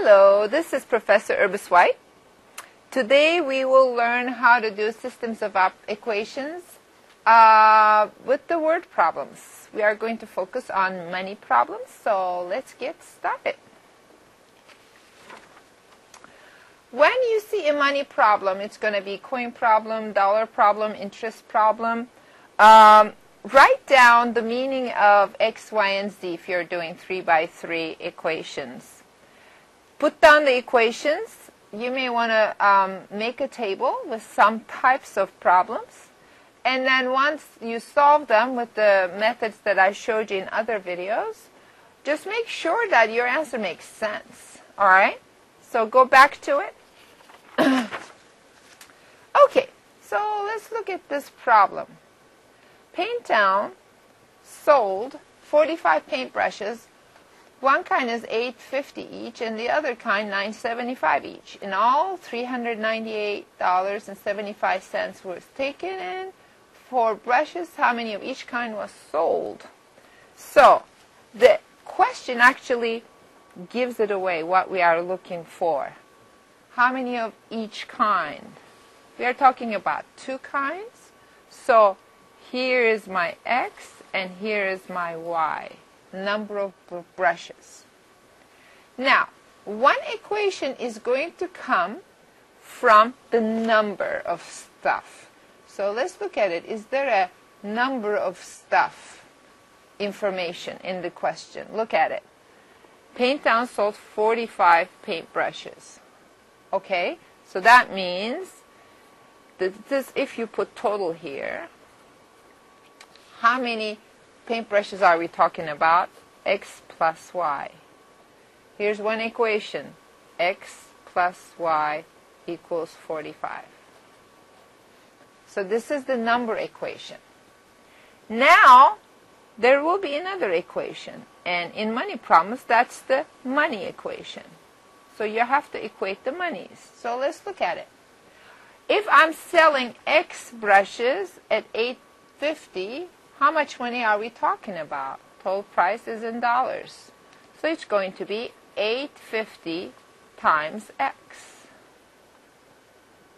Hello, this is Professor Urbis White. Today we will learn how to do systems of equations with the word problems. We are going to focus on money problems, so let's get started. When you see a money problem, it's going to be coin problem, dollar problem, interest problem. Write down the meaning of x, y, and z if you're doing 3x3 equations. Put down the equations. You may want to make a table with some types of problems. And then once you solve them with the methods that I showed you in other videos, just make sure that your answer makes sense. All right? So go back to it. Okay, so let's look at this problem. Painttown sold 45 paintbrushes. One kind is $8.50 each, and the other kind $9.75 each. In all, $398.75 was taken in for brushes. How many of each kind was sold? So the question actually gives it away, what we are looking for. How many of each kind? We are talking about two kinds. So here is my x, and here is my y. Number of brushes. Now, one equation is going to come from the number of stuff. So let's look at it. Is there a number of stuff information in the question? Look at it. Painttown sold 45 paintbrushes. Okay, so that means that this, if you put total here, how many paintbrushes are we talking about? X plus y. Here's one equation. X plus y equals 45. So this is the number equation. Now, there will be another equation. And in money problems, that's the money equation. So you have to equate the monies. So let's look at it. If I'm selling X brushes at $8.50, how much money are we talking about? Total price is in dollars. So it's going to be $8.50 times X.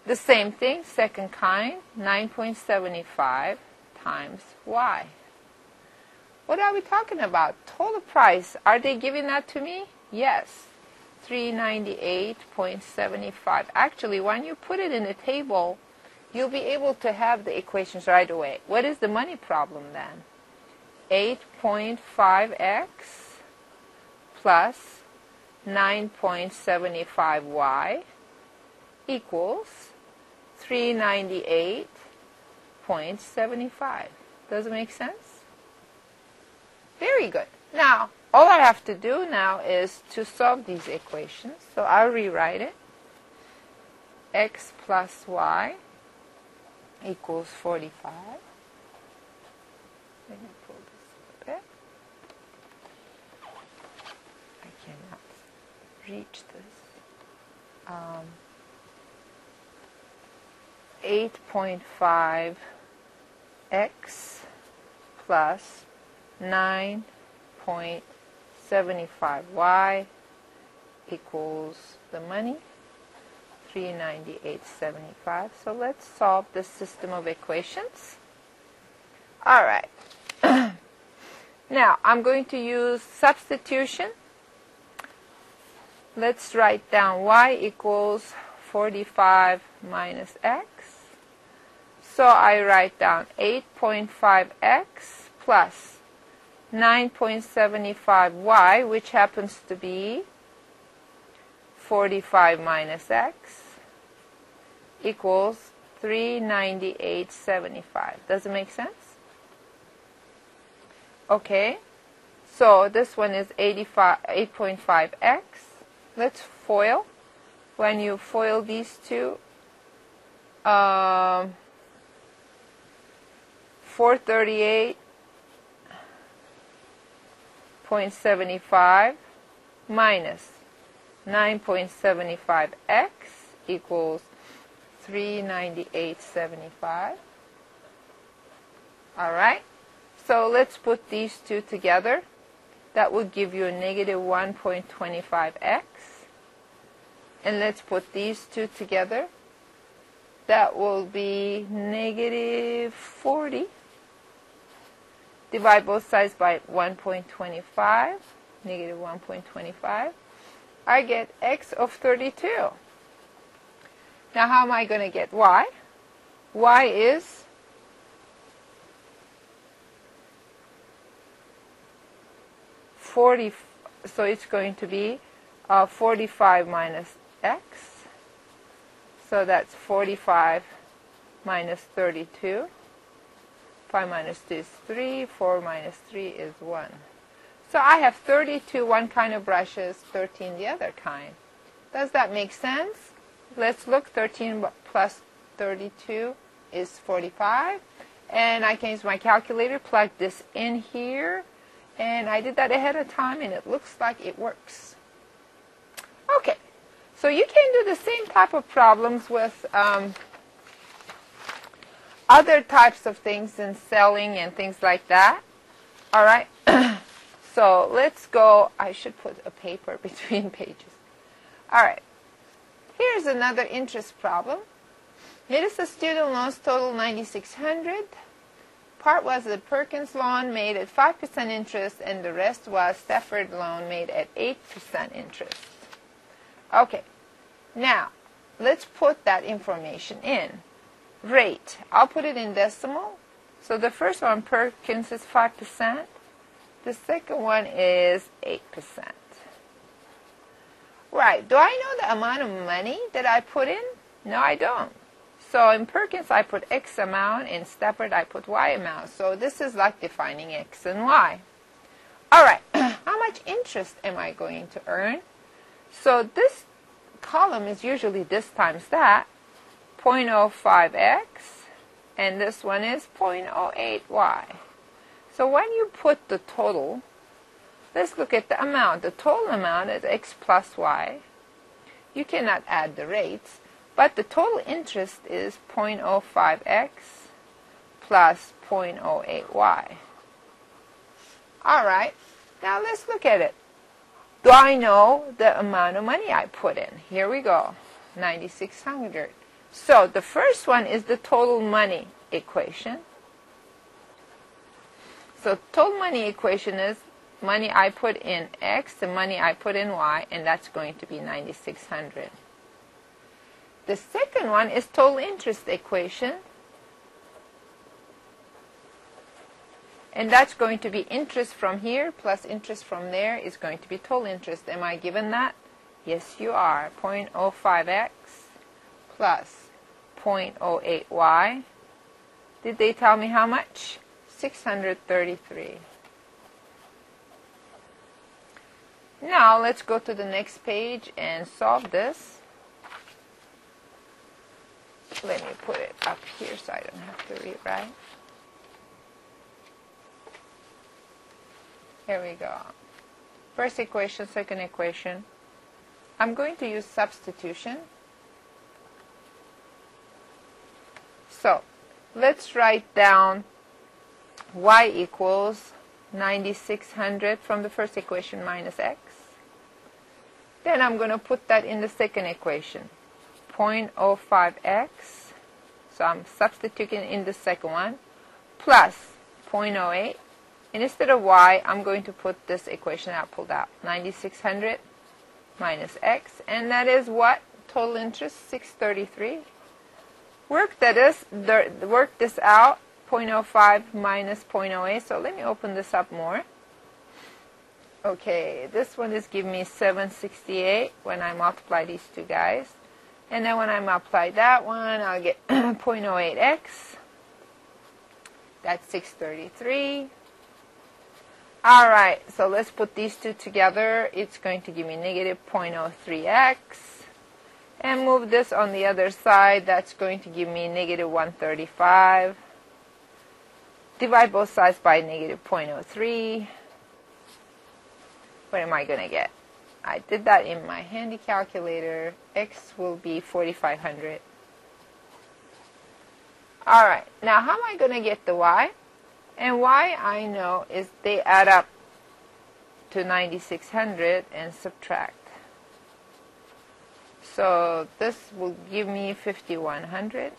The same thing, second kind, 9.75 times Y. What are we talking about? Total price. Are they giving that to me? Yes. $398.75. Actually, when you put it in a table, you'll be able to have the equations right away. What is the money problem then? 8.5x plus 9.75y equals 398.75. Does it make sense? Very good. Now, all I have to do now is to solve these equations. So I'll rewrite it. X plus y equals 45. Let me pull this a bit. I cannot reach this. 8.5 x plus 9.75 y equals the money. 398.75. So let's solve this system of equations. All right. Now, I'm going to use substitution. Let's write down y equals 45 minus x. So I write down 8.5x plus 9.75y, which happens to be 45 minus x, equals 398.75. Does it make sense? Okay, so this one is 8.5x. Let's FOIL. When you FOIL these two, 438.75 minus 9.75x equals 398.75. All right. So let's put these two together. That would give you a negative 1.25x And let's put these two together. That will be negative 40. Divide both sides by 1.25, negative 1.25. I get x of 32. Now how am I going to get y? Y is so it's going to be 45 minus x. So that's 45 minus 32. 5 minus 2 is 3. 4 minus 3 is 1. So I have 32 one kind of brushes, 13 the other kind. Does that make sense? Let's look. 13 plus 32 is 45. And I can use my calculator, plug this in here. And I did that ahead of time, and it looks like it works. Okay, so you can do the same type of problems with other types of things in selling and things like that. All right, so let's go. I should put a paper between pages. All right, here's another interest problem. Melissa student loans total $9,600. Part was the Perkins loan made at 5% interest, and the rest was Stafford loan made at 8% interest. Okay, now let's put that information in. Rate, I'll put it in decimal. So the first one, Perkins, is 5%. The second one is 8%. Right, do I know the amount of money that I put in? No, I don't. So in Perkins, I put X amount. In Stafford, I put Y amount. So this is like defining X and Y. All right, how much interest am I going to earn? So this column is usually this times that, 0.05X, and this one is 0.08Y. So when you put the total, let's look at the amount. The total amount is X plus Y. You cannot add the rates. But the total interest is 0.05x plus 0.08y. All right, now let's look at it. Do I know the amount of money I put in? Here we go, $9,600. So the first one is the total money equation. So total money equation is money I put in X and money I put in Y, and that's going to be $9,600. The second one is total interest equation. And that's going to be interest from here plus interest from there is going to be total interest. Am I given that? Yes, you are. 0.05x plus 0.08y. Did they tell me how much? 633. Now let's go to the next page and solve this. Let me put it up here so I don't have to rewrite. Here we go. First equation, second equation. I'm going to use substitution. So let's write down y equals 9,600 from the first equation minus x. Then I'm going to put that in the second equation. 0.05x, so I'm substituting in the second one, plus 0.08, and instead of y, I'm going to put this equation I pulled out, 9,600 minus x, and that is what? Total interest, 633. Work this out, 0.05 minus 0.08, so let me open this up more. Okay, this one is giving me 768 when I multiply these two guys. And then when I multiply that one, I'll get 0.08x. That's 633. All right, so let's put these two together. It's going to give me negative 0.03x. And move this on the other side. That's going to give me negative 135. Divide both sides by negative 0.03. What am I going to get? I did that in my handy calculator. X will be 4,500. All right, now how am I going to get the y? And y I know is they add up to 9,600 and subtract. So this will give me 5,100.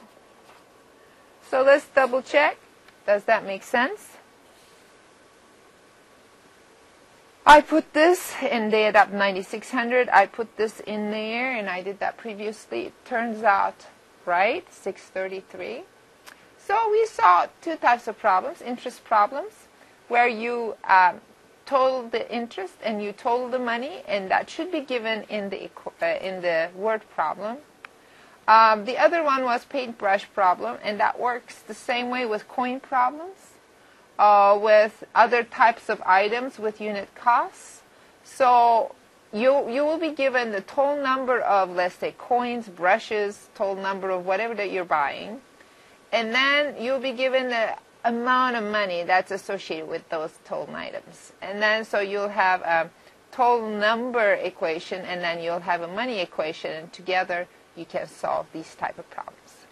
So let's double check. Does that make sense? I put this and they add up 9,600. I put this in there and I did that previously. It turns out, right, 633. So we saw two types of problems, interest problems, where you total the interest and you total the money, and that should be given in the word problem. The other one was paintbrush problem, and that works the same way with coin problems, with other types of items with unit costs. So you will be given the total number of, let's say, coins, brushes, total number of whatever that you're buying, and then you'll be given the amount of money that's associated with those total items. And then so you'll have a total number equation, and then you'll have a money equation, and together you can solve these type of problems.